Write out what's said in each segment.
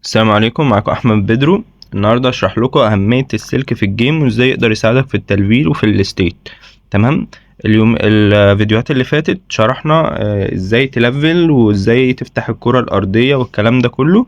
السلام عليكم، معكم احمد بدرو. النهارده اشرح لكم اهميه السلك في الجيم وازاي يقدر يساعدك في التلفيل وفي الستيت. تمام. الفيديوهات اللي فاتت شرحنا ازاي تلفل وازاي تفتح الكره الارضيه والكلام ده كله.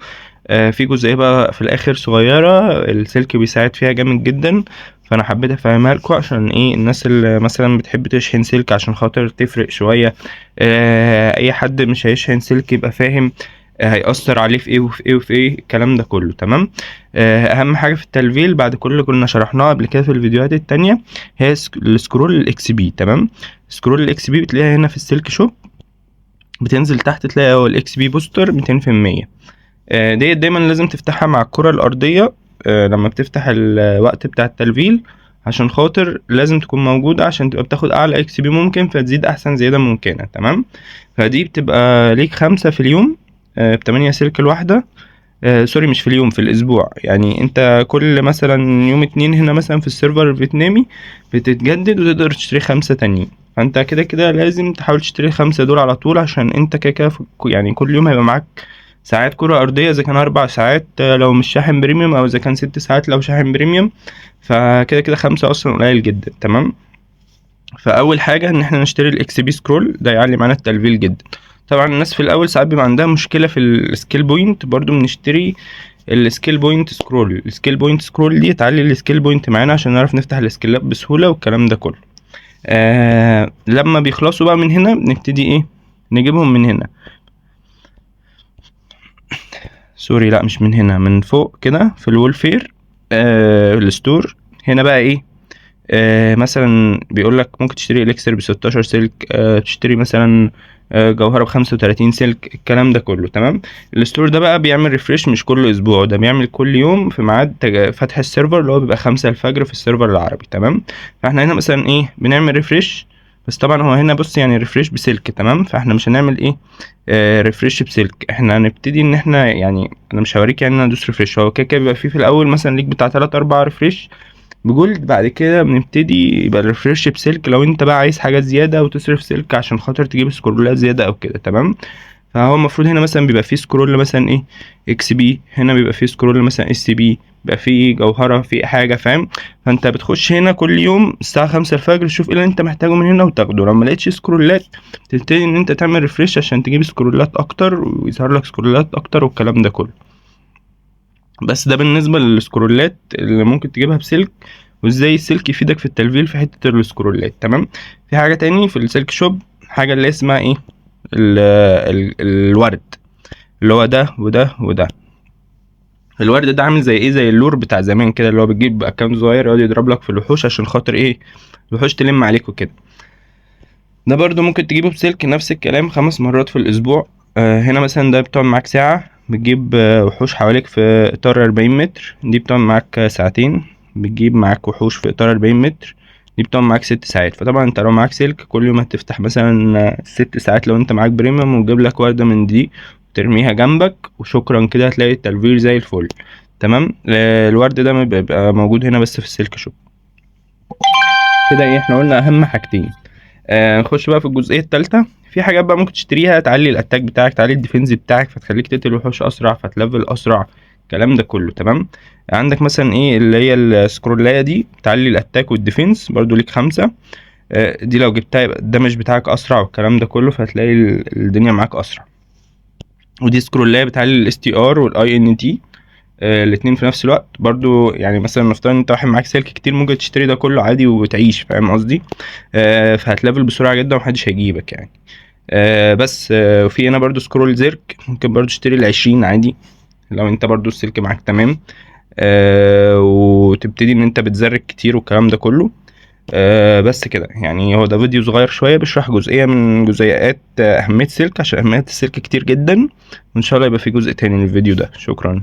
في جزئيه بقى في الاخر صغيره السلك بيساعد فيها جامد جدا، فانا حبيت افهمها لكم عشان ايه الناس اللي مثلا بتحب تشحن سلك عشان خاطر تفرق شويه. اي حد مش هيشحن سلك يبقى فاهم هيأثر عليه في ايه وفي ايه وفي ايه الكلام ده كله. تمام. اهم حاجه في التلفيل بعد كل اللي كنا شرحناها قبل كده في الفيديوهات التانية هي السكرول الاكس بي. تمام. سكرول الاكس بي بتلاقيها هنا في السلك شوب، بتنزل تحت تلاقي هو الاكس بي بوستر 200%. ديت دايما لازم تفتحها مع الكره الارضيه لما بتفتح الوقت بتاع التلفيل، عشان خاطر لازم تكون موجودة عشان تبقى بتاخد أعلى اكس بي ممكن، فتزيد أحسن زيادة ممكنة. تمام. فدي بتبقى ليك 5 في اليوم ب8 سلك الواحدة. سوري، مش في اليوم، في الأسبوع. يعني أنت كل مثلا يوم 2 هنا مثلا في السيرفر الفيتنامي بتتجدد وتقدر تشتري 5 تانيين، فأنت كده كده لازم تحاول تشتري 5 دول على طول، عشان أنت كده كده يعني كل يوم هيبقى معاك ساعات كرة أرضية، إذا كان 4 ساعات لو مش شاحن بريميوم، أو إذا كان 6 ساعات لو شاحن بريميوم. فكده كده 5 أصلا قليل جدا. تمام. فأول حاجة إن احنا نشتري الإكس بي سكرول، ده يعلي معانا التلفيل جدا. طبعا الناس في الأول ساعات بيبقى عندها مشكلة في السكيل بوينت، برضو بنشتري السكيل بوينت سكرول. السكيل بوينت سكرول دي تعلي السكيل بوينت معانا عشان نعرف نفتح السكيلات بسهولة والكلام ده كله. لما بيخلصوا بقى من هنا بنبتدي ايه، نجيبهم من هنا. سوري، لا مش من هنا، من فوق كده في الولفير الستور. هنا بقى ايه، مثلا بيقول لك ممكن تشتري اليكسر ب16 سلك، تشتري مثلا جوهرة ب35 سلك، الكلام ده كله. تمام. الستور ده بقى بيعمل ريفريش مش كل اسبوع، ده بيعمل كل يوم في ميعاد فتح السيرفر اللي هو بيبقى 5 الفجر في السيرفر العربي. تمام. فاحنا هنا مثلا ايه بنعمل ريفريش، بس طبعا هو هنا بص يعني ريفريش بسلك. تمام. فاحنا مش هنعمل ايه ريفريش بسلك، احنا هنبتدي ان احنا يعني انا مش هوريك يعني انا ادوس ريفريش. هو كده كده بيبقى فيه في الاول مثلا ليك بتاع 3 4 ريفريش بجولد، بعد كده بنبتدي يبقى الريفرش بسلك لو انت بقى عايز حاجات زياده وتصرف سلك عشان خاطر تجيب سكرولات زياده او كده. تمام. فهو المفروض هنا مثلا بيبقى فيه سكرول مثلا ايه اكس بي، هنا بيبقى فيه سكرول مثلا اس بي، بيبقى فيه جوهره في حاجه، فاهم؟ فانت بتخش هنا كل يوم الساعه 5 الفجر تشوف ايه اللي انت محتاجه من هنا وتاخده. لو ما لقيتش سكرولات تبتدي ان انت تعمل ريفرش عشان تجيب سكرولات اكتر ويظهر لك سكرولات اكتر والكلام ده كله. بس ده بالنسبة للسكرولات اللي ممكن تجيبها بسلك، وازاي السلك يفيدك في التلفيل في حتة السكرولات. تمام. في حاجة تاني في السلك شوب، حاجة اللي اسمها ايه، الورد، اللي هو ده وده وده. الورد ده عامل زي ايه، زي اللور بتاع زمان كده، اللي هو بتجيب اكونت صغير يقعد يضرب لك في الوحوش عشان خاطر ايه، الوحوش تلم عليك وكده. ده برضو ممكن تجيبه بسلك، نفس الكلام 5 مرات في الاسبوع. هنا مثلا ده بتقعد معاك ساعة، بتجيب وحوش حواليك في اطار 40 متر، دي بتقعد معاك ساعتين، بتجيب معاك وحوش في اطار 40 متر، دي بتقعد معاك 6 ساعات. فطبعا انت لو معاك سلك كل يوم هتفتح مثلا 6 ساعات لو انت معاك بريميوم، وتجيب لك وردة من دي وترميها جنبك وشكرا كده هتلاقي التلفيل زي الفل. تمام. الورد ده بيبقى موجود هنا بس في السلك شوب. كده ايه، احنا قلنا اهم حاجتين. نخش بقى في الجزئيه الثالثه. في حاجات بقى ممكن تشتريها تعلي الاتاك بتاعك، تعلي الديفنس بتاعك، فتخليك تقتل وحوش اسرع، فتلفل اسرع، الكلام ده كله. تمام. عندك مثلا ايه اللي هي السكرولايه دي بتعلي الاتاك والديفنس، برضو ليك 5. دي لو جبتها يبقى الدمج بتاعك اسرع والكلام ده كله، فهتلاقي الدنيا معاك اسرع. ودي سكرولايه بتعلي الاس تي ار والاي ان تي، الاتنين في نفس الوقت. برضو يعني مثلا نفترض ان انت واحد معاك سلك كتير، ممكن تشتري ده كله عادي وتعيش، فاهم قصدي؟ فهتلفل بسرعه جدا ومحدش هيجيبك يعني. بس وفي هنا برضو سكرول زيرك، ممكن برضو تشتري ال20 عادي لو انت برضو السلك معاك تمام. وتبتدي ان انت بتزرك كتير والكلام ده كله. بس كده يعني، هو ده فيديو صغير شوية بيشرح جزئية من جزئيات أهمية السلك، عشان أهمية السلك كتير جدا، وإن شاء الله يبقى في جزء تاني للفيديو ده. شكرا.